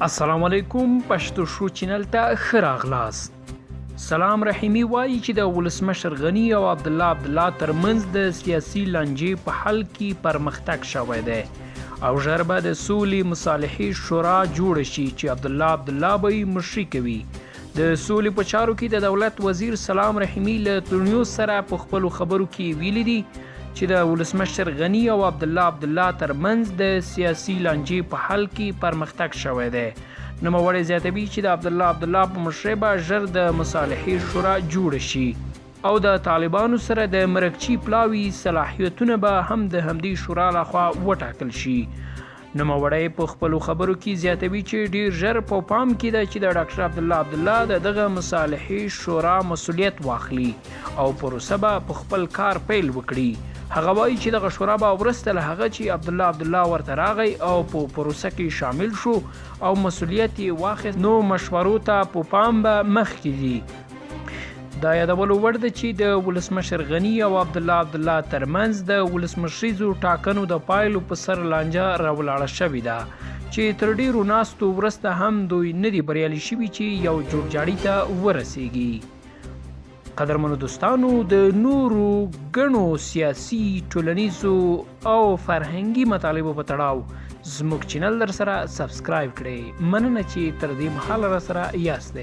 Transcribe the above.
السلام علیکم پښتو شو چینل ته ښه راغلاست. سلام رحیمی وایي چې د ولسمشر غني او عبدالله ترمنځ د سیاسي لانجې په حل کې پرمختګ شوی دی او ژر به د سولې مصالحې شورا جوړه شي چې عبدالله به یې مشري کوي. د سولې په چارو کې د دولت وزیر سلام رحیمی له تونیوس سره په خپلو خبرو کې ویلي دي چې د ولسمشر غني او عبدالله ترمنځ د سیاسي لانجې په حل کې پرمختګ شوی دی. نوموړی زیاتوي چې د عبدالله په مشرۍ به ژر د مصالحې شورا جوړه شي او د طالبانو سره د مرکچي پلاوي صلاحیتونه به هم د همدې شورا لخوا وټاکل شي. نوموړی په خپلو خبرو کې زیاتوي چې ډیر ژر په پام کې ده چې د ډاکټر عبدالله د دغه مصالحې شورا مسؤلیت واخلي او پروسه به په خپل کار پیل وکړي. هغه وایي چې دغه شورا به وروسته له هغه چې عبدالله ورته راغی او په پروسه کې شامل شو او مسؤلیت یې واخیست نو مشورو ته په پام به مخکې دي. دا یادولو وړ ده چې د ولسمشر غني او عبدالله ترمنځ د ولسمشریزو ټاکنو د پایلو په سر لانجه راولاړه شوې ده چې تر ډیرو ناستو وروسته هم دوی نه دي بریالي شوي چې یو جوړجاړي ته ورسیږي. قدرمنو دوستانو، د نورو ګڼو سیاسي، ټولنیزو او فرهنګي مطالبو په تړاو زموږ چینل در سره سبسکرایب کړئ. مننه چې تر دې مهاله را سره یاست.